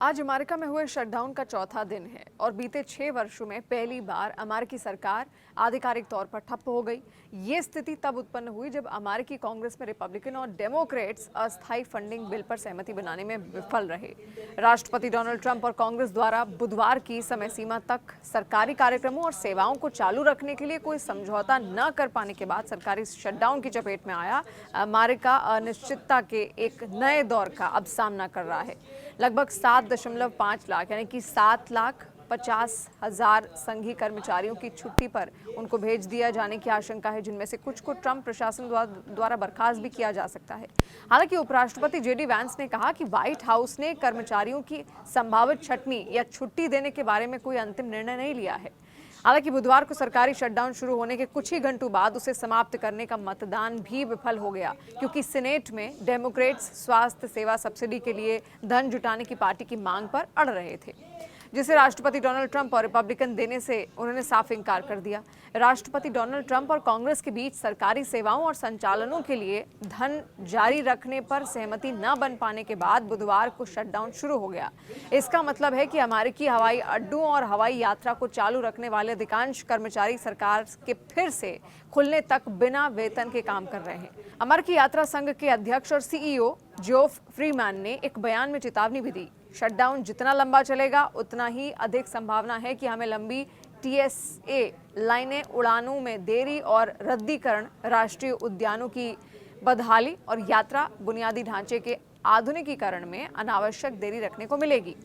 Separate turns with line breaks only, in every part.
आज अमेरिका में हुए शटडाउन का चौथा दिन है और बीते 6 वर्षों में पहली बार अमेरिकी सरकार आधिकारिक तौर पर ठप्प हो गई। ये स्थिति तब उत्पन्न हुई जब अमेरिकी कांग्रेस में रिपब्लिकन और डेमोक्रेट्स अस्थायी फंडिंग बिल पर सहमति बनाने में विफल रहे। राष्ट्रपति डोनाल्ड ट्रंप और कांग्रेस द्वारा बुधवार की समय सीमा तक सरकारी कार्यक्रमों और सेवाओं को चालू रखने के लिए कोई समझौता न कर पाने के बाद सरकारी शटडाउन की चपेट में आया अमेरिका अनिश्चितता के एक नए दौर का अब सामना कर रहा है। लगभग 7.5 लाख यानी कि 7,50,000 संघीय कर्मचारियों की छुट्टी पर उनको भेज दिया जाने की आशंका है, जिनमें से कुछ को ट्रंप प्रशासन द्वारा बर्खास्त भी किया जा सकता है। हालांकि उपराष्ट्रपति जेडी वैंस ने कहा कि व्हाइट हाउस ने कर्मचारियों की संभावित छंटनी या छुट्टी देने के बारे में कोई अंतिम निर्णय नहीं लिया है। हालांकि बुधवार को सरकारी शटडाउन शुरू होने के कुछ ही घंटों बाद उसे समाप्त करने का मतदान भी विफल हो गया, क्योंकि सीनेट में डेमोक्रेट्स स्वास्थ्य सेवा सब्सिडी के लिए धन जुटाने की पार्टी की मांग पर अड़ रहे थे, जिसे राष्ट्रपति डोनाल्ड ट्रंप और रिपब्लिकन देने से उन्होंने साफ इनकार कर दिया। राष्ट्रपति डोनाल्ड ट्रंप और कांग्रेस के बीच सरकारी सेवाओं और संचालनों के लिए धन जारी रखने पर सहमति न बन पाने के बाद बुधवार को शटडाउन शुरू हो गया। इसका मतलब है कि अमेरिकी हवाई अड्डों और हवाई यात्रा को चालू रखने वाले अधिकांश कर्मचारी सरकार के फिर से खुलने तक बिना वेतन के काम कर रहे हैं। अमेरिकी यात्रा संघ के अध्यक्ष और सीईओ जोफ फ्रीमैन ने एक बयान में चेतावनी भी दी। शटडाउन जितना लंबा चलेगा उतना ही अधिक संभावना है कि हमें लंबी टीएसए लाइनें, उड़ानों में देरी और रद्दीकरण, राष्ट्रीय उद्यानों की बदहाली और यात्रा बुनियादी ढांचे के आधुनिकीकरण में अनावश्यक देरी रखने को मिलेगी।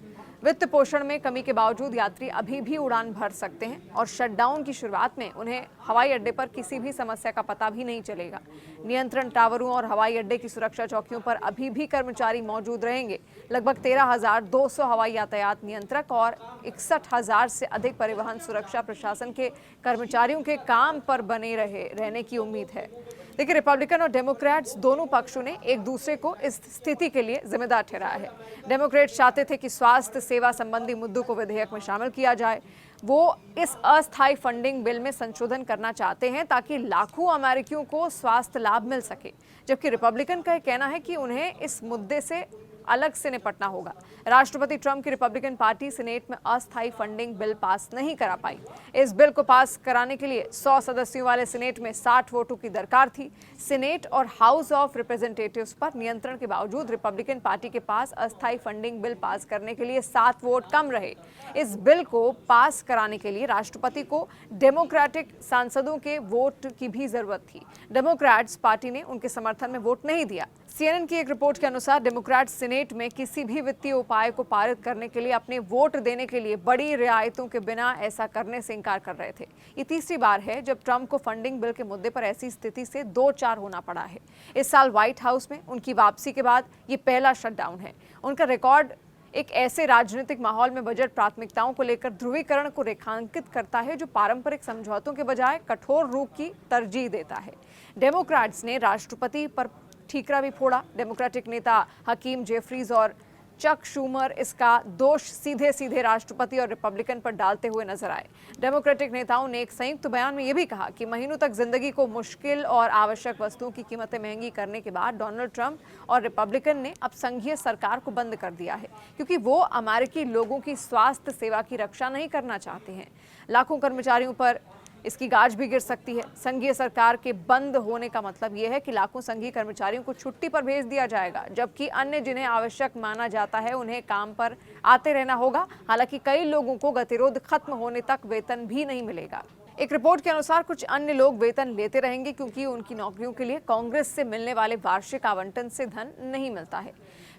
वित्त पोषण में कमी के बावजूद यात्री अभी भी उड़ान भर सकते हैं और शटडाउन की शुरुआत में उन्हें हवाई अड्डे पर किसी भी समस्या का पता भी नहीं चलेगा। नियंत्रण टावरों और हवाई अड्डे की सुरक्षा चौकियों पर अभी भी कर्मचारी मौजूद रहेंगे। लगभग 13,200 हवाई यातायात नियंत्रक और 61,000 से अधिक परिवहन सुरक्षा प्रशासन के कर्मचारियों के काम पर बने रहने की उम्मीद है। लेकिन रिपब्लिकन और डेमोक्रेट्स दोनों पक्षों ने एक दूसरे को इस स्थिति के लिए जिम्मेदार ठहराया है। डेमोक्रेट्स चाहते थे कि स्वास्थ्य सेवा संबंधी मुद्दों को विधेयक में शामिल किया जाए। वो इस अस्थायी फंडिंग बिल में संशोधन करना चाहते हैं ताकि लाखों अमेरिकियों को स्वास्थ्य लाभ मिल सके, जबकि रिपब्लिकन का कहना है कि उन्हें इस मुद्दे से अलग से निपटना होगा। राष्ट्रपति ट्रंप की रिपब्लिकन पार्टी सीनेट में अस्थायी फंडिंग बिल पास नहीं करा पाई। इस बिल को पास कराने के लिए 100 सदस्यों वाले सीनेट में 60 वोटों की दरकार थी। सीनेट और हाउस ऑफ रिप्रेजेंटेटिव्स पर नियंत्रण के बावजूद रिपब्लिकन पार्टी के पास अस्थायी फंडिंग बिल पास करने के लिए 7 वोट कम रहे। इस बिल को पास कराने के लिए राष्ट्रपति को डेमोक्रेटिक सांसदों के वोट की भी जरूरत थी। डेमोक्रेट्स पार्टी ने उनके समर्थन में वोट नहीं दिया। सीएनएन की एक रिपोर्ट के अनुसार डेमोक्रेट सीनेट में किसी भी वित्तीय उपाय को पारित करने के लिए अपने वोट देने के लिए बड़ी रियायतों के बिना ऐसा करने से इनकार कर रहे थे। ये तीसरी बार है जब ट्रंप को फंडिंग बिल के मुद्दे पर ऐसी स्थिति से 2-4 होना पड़ा है। इस साल व्हाइट हाउस में उनकी वापसी के बाद ये पहला शटडाउन है। उनका रिकॉर्ड एक ऐसे राजनीतिक माहौल में बजट प्राथमिकताओं को लेकर ध्रुवीकरण को रेखांकित करता है जो पारंपरिक समझौतों के बजाय कठोर रूप की तरजीह देता है। डेमोक्रेट्स ने राष्ट्रपति पर ठीकरा भी फोड़ा। डेमोक्रेटिक नेता हकीम जेफरीज और चक शूमर इसका दोष सीधे सीधे राष्ट्रपति और रिपब्लिकन पर डालते हुए नजर आए। डेमोक्रेटिक नेताओं ने एक संयुक्त बयान में यह भी कहा कि महीनों तक जिंदगी को मुश्किल और आवश्यक वस्तुओं की कीमतें महंगी करने के बाद डोनाल्ड ट्रंप और रिपब्लिकन ने अब संघीय सरकार को बंद कर दिया है, क्योंकि वो अमेरिकी लोगों की स्वास्थ्य सेवा की रक्षा नहीं करना चाहते हैं। लाखों कर्मचारियों पर इसकी गाज भी गिर सकती है। संघीय सरकार के बंद होने का मतलब यह है कि लाखों संघीय कर्मचारियों को छुट्टी पर भेज दिया जाएगा, जबकि अन्य जिन्हें आवश्यक माना जाता है उन्हें काम पर आते रहना होगा। हालांकि कई लोगों को गतिरोध खत्म होने तक वेतन भी नहीं मिलेगा। एक रिपोर्ट के अनुसार कुछ अन्य लोग वेतन लेते रहेंगे, क्योंकि उनकी नौकरियों के लिए कांग्रेस से मिलने वाले वार्षिक आवंटन से धन नहीं मिलता है।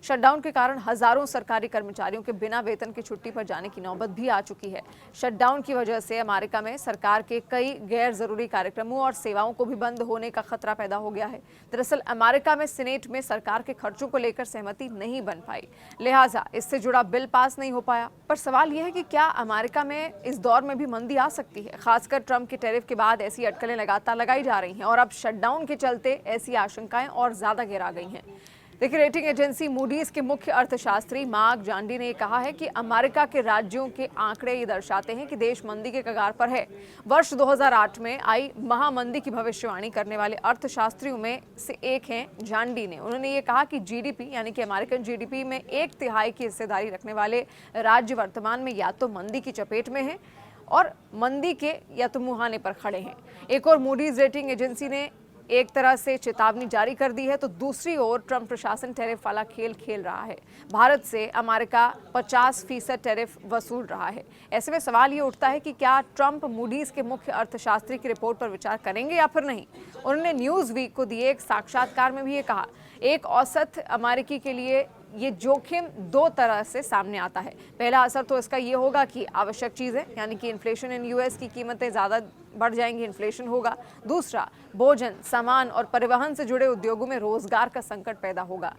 शटडाउन के कारण हजारों सरकारी कर्मचारियों के बिना वेतन की छुट्टी पर जाने की नौबत भी आ चुकी है। शटडाउन की वजह से अमेरिका में सरकार के कई गैर जरूरी कार्यक्रमों और सेवाओं को भी बंद होने का खतरा पैदा हो गया है। दरअसल अमेरिका में सीनेट में सरकार के खर्चों को लेकर सहमति नहीं बन पाई, लिहाजा इससे जुड़ा बिल पास नहीं हो पाया। पर सवाल यह है कि क्या अमेरिका में इस दौर में भी मंदी आ सकती है? खासकर ट्रंप के टैरिफ के बाद ऐसी अटकलें लगातार लगाई जा रही हैं और अब शटडाउन के चलते ऐसी आशंकाएं और ज्यादा गहरा गई हैं। देखिए, रेटिंग एजेंसी मूडीज के मुख्य अर्थशास्त्री मार्क जांडी ने कहा है कि अमेरिका के राज्यों के आंकड़े ये दर्शाते हैं कि देश मंदी के कगार पर है। वर्ष 2008 में आई महामंदी की भविष्यवाणी करने वाले अर्थशास्त्रियों में से एक हैं जांडी ने। उन्होंने ये कहा कि जीडीपी यानी कि अमेरिकन जीडीपी में 1/3 की हिस्सेदारी रखने वाले राज्य वर्तमान में या तो मंदी की चपेट में है और मंदी के या तो मुहाने पर खड़े हैं। एक और मूडीज रेटिंग एजेंसी ने एक तरह से चेतावनी जारी कर दी है तो दूसरी ओर ट्रंप प्रशासन टैरिफ वाला खेल खेल रहा है। भारत से अमेरिका 50% टैरिफ वसूल रहा है। ऐसे में सवाल ये उठता है कि क्या ट्रंप मूडीज के मुख्य अर्थशास्त्री की रिपोर्ट पर विचार करेंगे या फिर नहीं। उन्होंने न्यूज़ वीक को दिए एक साक्षात्कार में भी ये कहा, एक औसत अमेरिकी के लिए ये जोखिम दो तरह से सामने आता है। पहला असर तो इसका ये होगा कि आवश्यक चीज़ें यानी कि इन्फ्लेशन इन यूएस की कीमतें ज़्यादा बढ़ जाएंगी, इन्फ्लेशन होगा। दूसरा, भोजन, सामान और परिवहन से जुड़े उद्योगों में रोजगार का संकट पैदा होगा।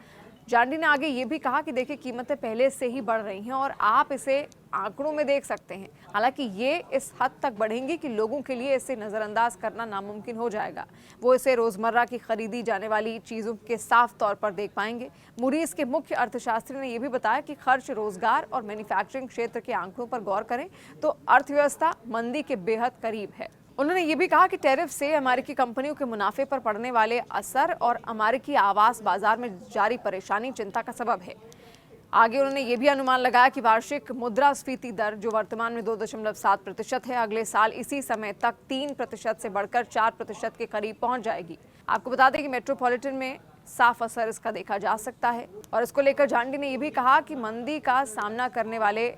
जांडी ने आगे ये भी कहा कि देखिए, कीमतें पहले से ही बढ़ रही हैं और आप इसे आंकड़ों में देख सकते हैं। हालांकि ये इस हद तक बढ़ेंगी कि लोगों के लिए इसे नज़रअंदाज करना नामुमकिन हो जाएगा। वो इसे रोज़मर्रा की खरीदी जाने वाली चीज़ों के साफ तौर पर देख पाएंगे। मूडीज के मुख्य अर्थशास्त्री ने यह भी बताया कि खर्च, रोजगार और मैन्युफैक्चरिंग क्षेत्र के आंकड़ों पर गौर करें तो अर्थव्यवस्था मंदी के बेहद करीब है। उन्होंने ये भी कहा कि टैरिफ से अमेरिकी कंपनियों के मुनाफे पर पड़ने वाले असर और अमेरिकी आवास बाजार में जारी परेशानी चिंता का सबब है। आगे उन्होंने ये भी अनुमान लगाया कि वार्षिक मुद्रास्फीति दर जो वर्तमान में 2.7% है, अगले साल इसी समय तक 3% से बढ़कर 4% के करीब पहुंच जाएगी। आपको बता दें कि मेट्रोपॉलिटन में साफ असर इसका देखा जा सकता है। और इसको लेकर जांडी ने यह भी कहा कि मंदी का सामना करने वाले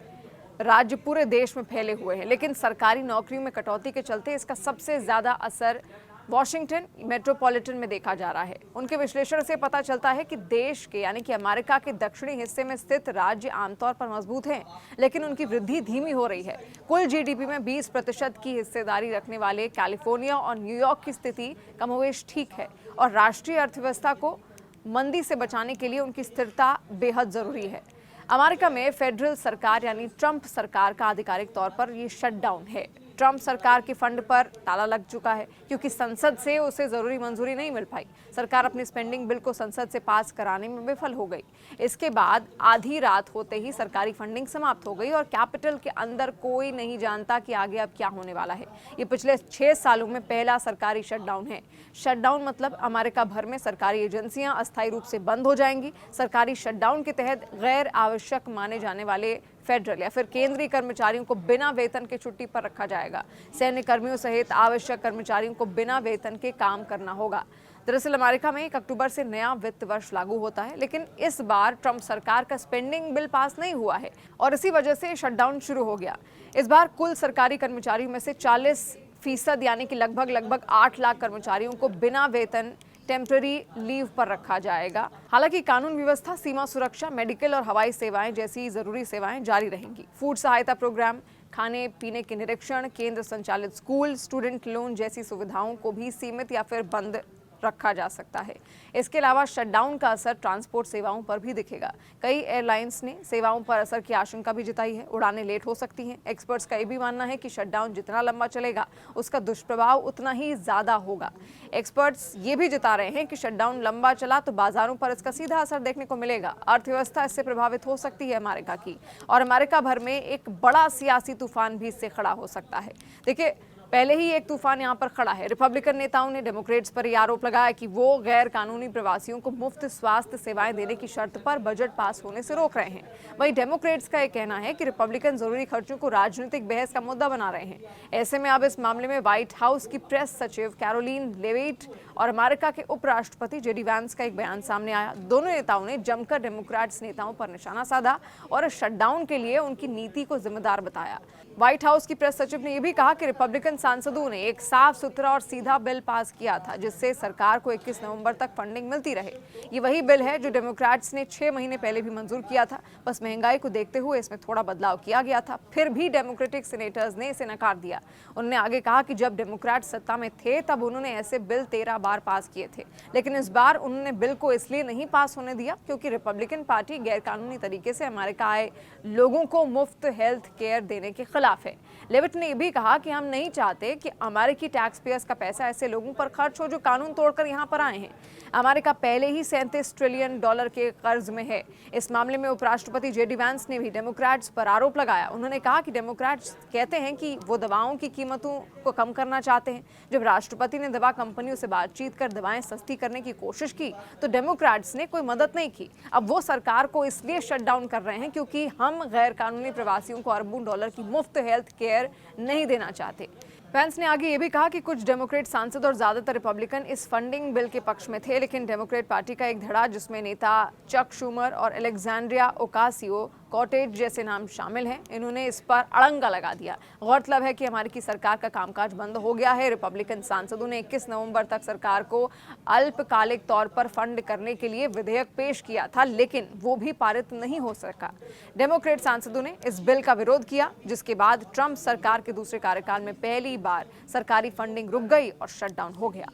राज्य पूरे देश में फैले हुए हैं, लेकिन सरकारी नौकरियों में कटौती के चलते इसका सबसे ज्यादा असर वॉशिंगटन मेट्रोपॉलिटन में देखा जा रहा है। उनके विश्लेषण से पता चलता है कि देश के यानी कि अमेरिका के दक्षिणी हिस्से में स्थित राज्य आमतौर पर मजबूत हैं, लेकिन उनकी वृद्धि धीमी हो रही है। कुल जीडीपी में 20% की हिस्सेदारी रखने वाले कैलिफोर्निया और न्यूयॉर्क की स्थिति कमोवेश ठीक है और राष्ट्रीय अर्थव्यवस्था को मंदी से बचाने के लिए उनकी स्थिरता बेहद जरूरी है। अमेरिका में फेडरल सरकार यानी ट्रंप सरकार का आधिकारिक तौर पर ये शटडाउन है। ट्रंप सरकार के फंड पर ताला लग चुका है क्योंकि संसद से उसे जरूरी मंजूरी नहीं मिल पाई। सरकार अपनी स्पेंडिंग बिल को संसद से पास कराने में विफल हो गई। इसके बाद आधी रात होते ही सरकारी फंडिंग समाप्त हो गई और कैपिटल के अंदर कोई नहीं जानता कि आगे अब क्या होने वाला है। ये पिछले 6 सालों में पहला सरकारी शटडाउन है। शटडाउन मतलब अमेरिका भर में सरकारी एजेंसियां अस्थायी रूप से बंद हो जाएंगी। सरकारी शटडाउन के तहत गैर आवश्यक माने जाने वाले फेडरल या फिर केंद्रीय कर्मचारियों को बिना वेतन के छुट्टी पर रखा जाएगा। सैन्य कर्मियों सहित आवश्यक कर्मचारियों को बिना वेतन के काम करना होगा। दरअसल अमेरिका में 1 अक्टूबर से नया वित्त वर्ष लागू होता है, लेकिन इस बार ट्रंप सरकार का स्पेंडिंग बिल पास नहीं हुआ है और इसी वजह से शटडाउन शुरू हो गया। इस बार कुल सरकारी कर्मचारियों में से 40% यानी कि लगभग 8 लाख कर्मचारियों को बिना वेतन टेम्पररी लीव पर रखा जाएगा। हालांकि कानून व्यवस्था, सीमा सुरक्षा, मेडिकल और हवाई सेवाएं जैसी जरूरी सेवाएं जारी रहेंगी। फूड सहायता प्रोग्राम, खाने पीने के निरीक्षण, केंद्र संचालित स्कूल, स्टूडेंट लोन जैसी सुविधाओं को भी सीमित या फिर बंद रखा जा सकता है। इसके अलावा शटडाउन का असर ट्रांसपोर्ट सेवाओं पर भी दिखेगा। कई एयरलाइंस ने सेवाओं पर असर की आशंका भी जताई है। उड़ानें लेट हो सकती हैं। एक्सपर्ट्स का ये भी मानना है कि शटडाउन जितना लंबा चलेगा उसका दुष्प्रभाव उतना ही ज्यादा होगा। एक्सपर्ट्स ये भी जता रहे हैं कि शटडाउन लंबा चला तो बाजारों पर इसका सीधा असर देखने को मिलेगा। अर्थव्यवस्था इससे प्रभावित हो सकती है अमेरिका की, और अमेरिका भर में एक बड़ा सियासी तूफान भी इससे खड़ा हो सकता है। देखिए, पहले ही एक तूफान यहाँ पर खड़ा है। रिपब्लिकन नेताओं ने डेमोक्रेट्स पर यह आरोप लगाया कि वो गैर कानूनी प्रवासियों को मुफ्त स्वास्थ्य सेवाएं देने की शर्त पर बजट पास होने से रोक रहे हैं। वहीं डेमोक्रेट्स का यह कहना है कि रिपब्लिकन जरूरी खर्चों को राजनीतिक बहस का मुद्दा बना रहे हैं। ऐसे में अब इस मामले में व्हाइट हाउस की प्रेस सचिव कैरोलिन लेविट और अमेरिका के उपराष्ट्रपति जेडी वैंस का एक बयान सामने आया। दोनों नेताओं ने जमकर डेमोक्रेट्स नेताओं पर निशाना साधा और शटडाउन के लिए उनकी नीति को जिम्मेदार बताया। व्हाइट हाउस की प्रेस सचिव ने यह भी कहा कि रिपब्लिकन सांसदों ने एक साफ सुथरा और सीधा बिल पास किया था जिससे सरकार को 21 नवंबर तक फंडिंग मिलती रहे। ये वही बिल है जो डेमोक्रेट्स ने 6 महीने पहले भी मंजूर किया था। बस महंगाई को देखते हुए इसमें थोड़ा बदलाव किया गया था। फिर भी डेमोक्रेटिक सीनेटर्स ने इसे नकार दिया। उन्होंने आगे कहा कि जब डेमोक्रेट सत्ता में थे तब उन्होंने ऐसे बिल 13 बार पास किए थे, लेकिन इस बार उन्होंने बिल को इसलिए नहीं पास होने दिया क्योंकि रिपब्लिकन पार्टी गैरकानूनी तरीके से अमेरिका आए लोगों को मुफ्त हेल्थ केयर देने के खिलाफ है। लेविट ने यह भी कहा कि हम नहीं चाहते चाहते कि अमेरिकी टैक्स पेयर्स का पैसा ऐसे लोगों पर खर्च हो जो कानून तोड़कर यहाँ पर आए हैं। अमेरिका पहले ही $37 ट्रिलियन के कर्ज में है। इस मामले में उपराष्ट्रपति जेडी वैंस ने भी डेमोक्रेट्स पर आरोप लगाया। उन्होंने कहा कि डेमोक्रेट्स कहते हैं कि वो दवाओं की कीमतों को कम करना चाहते हैं। जब राष्ट्रपति ने दवा कंपनियों से बातचीत कर दवाएं सस्ती करने की कोशिश की तो डेमोक्रेट्स ने कोई मदद नहीं की। अब वो सरकार को इसलिए शट डाउन कर रहे हैं क्योंकि हम गैर कानूनी प्रवासियों को अरबों डॉलर की मुफ्त हेल्थ केयर नहीं देना चाहते। पेंस ने आगे ये भी कहा कि कुछ डेमोक्रेट सांसद और ज्यादातर रिपब्लिकन इस फंडिंग बिल के पक्ष में थे, लेकिन डेमोक्रेट पार्टी का एक धड़ा जिसमें नेता चक शूमर और अलेक्जेंड्रिया ओकासियो कॉटेज जैसे नाम शामिल हैं, इन्होंने इस पर अड़ंगा लगा दिया। गौरतलब है कि अमेरिकी सरकार का कामकाज बंद हो गया है। रिपब्लिकन सांसदों ने 21 नवंबर तक सरकार को अल्पकालिक तौर पर फंड करने के लिए विधेयक पेश किया था, लेकिन वो भी पारित नहीं हो सका। डेमोक्रेट सांसदों ने इस बिल का विरोध किया, जिसके बाद ट्रंप सरकार के दूसरे कार्यकाल में पहली बार सरकारी फंडिंग रुक गई और शटडाउन हो गया।